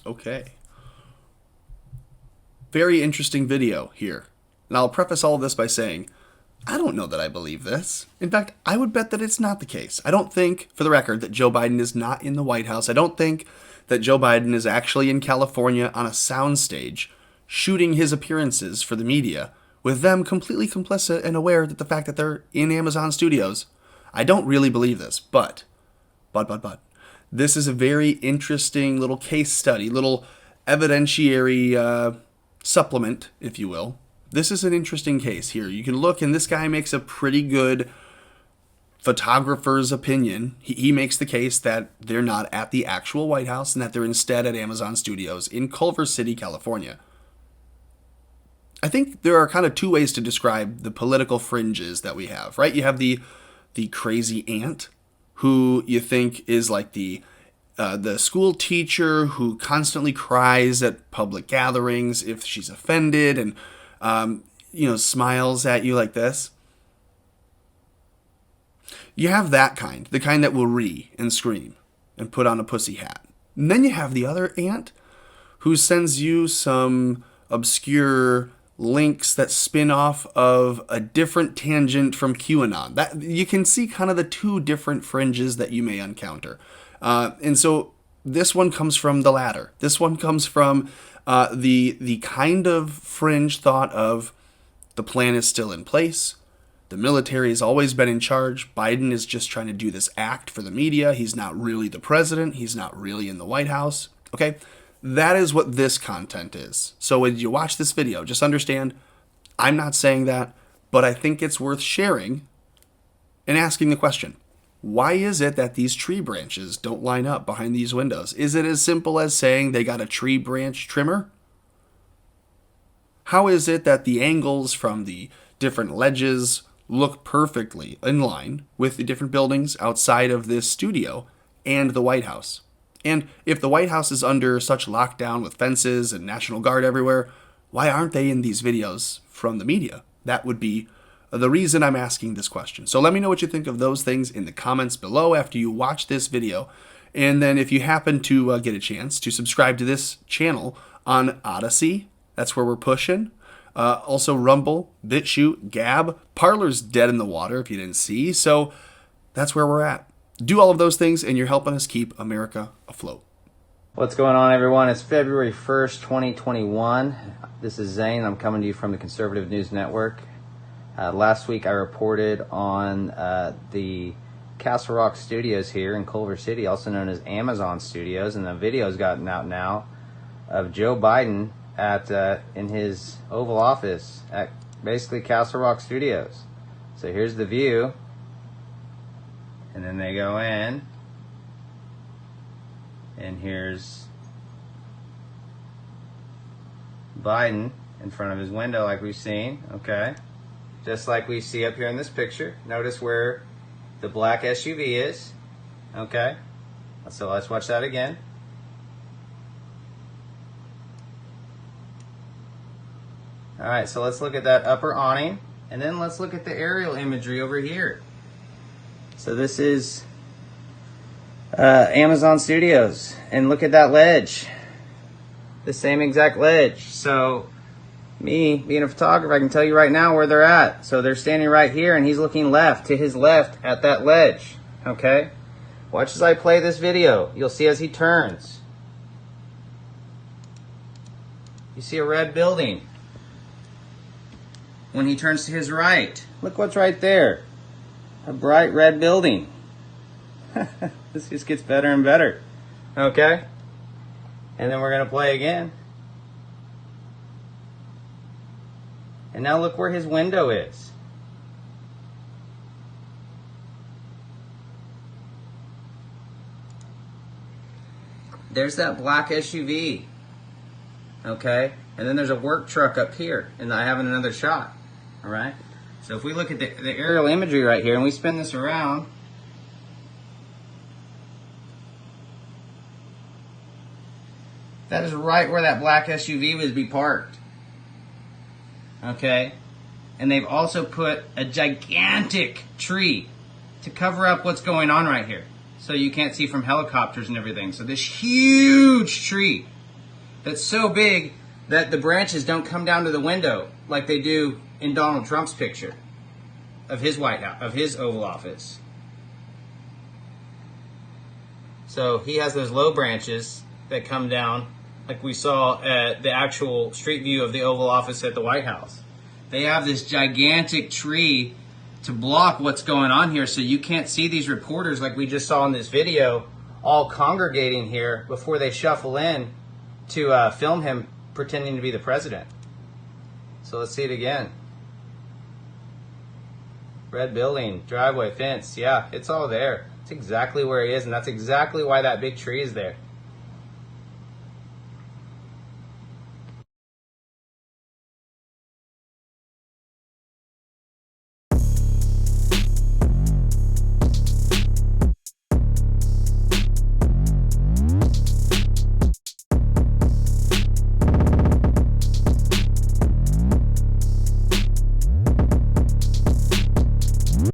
Okay. Very interesting video here. And I'll preface all of this by saying, I don't know that I believe this. In fact, I would bet that it's not the case. I don't think, for the record, that Joe Biden is not in the White House. I don't think that Joe Biden is actually in California on a soundstage shooting his appearances for the media, with them completely complicit and aware that the fact that they're in Amazon Studios. I don't really believe this, but, this is a very interesting little case study, little evidentiary supplement, if you will. This is an interesting case here. You can look, and this guy makes a pretty good photographer's opinion. He makes the case that they're not at the actual White House and that they're instead at Amazon Studios in Culver City, California. I think there are kind of two ways to describe the political fringes that we have, right? You have the crazy aunt, who you think is like the school teacher who constantly cries at public gatherings if she's offended and smiles at you like this. You have that kind, the kind that will ree and scream and put on a pussy hat. And then you have the other aunt who sends you some obscure links that spin off of a different tangent from QAnon. That you can see kind of the two different fringes that you may encounter. And so this one comes from the latter. This one comes from the kind of fringe thought of the plan is still in place. The military has always been in charge. Biden is just trying to do this act for the media. He's not really the president. He's not really in the White House. Okay? That is what this content is. So when you watch this video, just understand, I'm not saying that, but I think it's worth sharing and asking the question, why is it that these tree branches don't line up behind these windows? Is it as simple as saying they got a tree branch trimmer? How is it that the angles from the different ledges look perfectly in line with the different buildings outside of this studio and the White House? And if the White House is under such lockdown with fences and National Guard everywhere, why aren't they in these videos from the media? That would be the reason I'm asking this question. So let me know what you think of those things in the comments below after you watch this video. And then if you happen to get a chance to subscribe to this channel on Odyssey, that's where we're pushing. Also Rumble, BitChute, Gab. Parler's dead in the water if you didn't see. So that's where we're at. Do all of those things and you're helping us keep America afloat. What's going on, everyone? It's February 1st, 2021. This is Zane. I'm coming to you from the Conservative News Network. Last week I reported on the Castle Rock Studios here in Culver City, also known as Amazon Studios, and the video's gotten out now of Joe Biden at in his Oval Office at basically Castle Rock Studios. So here's the view, and then they go in, and here's Biden in front of his window like we've seen, okay? Just like we see up here in this picture. Notice where the black SUV is, okay? So let's watch that again. Alright, so let's look at that upper awning, and then let's look at the aerial imagery over here. So this is Amazon Studios, and look at that ledge. The same exact ledge. So me, being a photographer, I can tell you right now where they're at. So they're standing right here, and he's looking left, to his left, at that ledge. Okay? Watch as I play this video. You'll see as he turns. You see a red building. When he turns to his right, look what's right there. A bright red building. This just gets better and better. Okay? And then we're going to play again. And now look where his window is. There's that black SUV. Okay? And then there's a work truck up here. And I have another shot. Alright? So if we look at the aerial imagery right here and we spin this around, that is right where that black SUV would be parked. Okay? And they've also put a gigantic tree to cover up what's going on right here. So you can't see from helicopters and everything. So this huge tree that's so big that the branches don't come down to the window like they do in Donald Trump's picture of his White House, of his Oval Office. So he has those low branches that come down like we saw at the actual street view of the Oval Office at the White House. They have this gigantic tree to block what's going on here, so you can't see these reporters like we just saw in this video all congregating here before they shuffle in to film him pretending to be the president. So let's see it again. Red building, driveway, fence, yeah, it's all there. It's exactly where he is, and that's exactly why that big tree is there.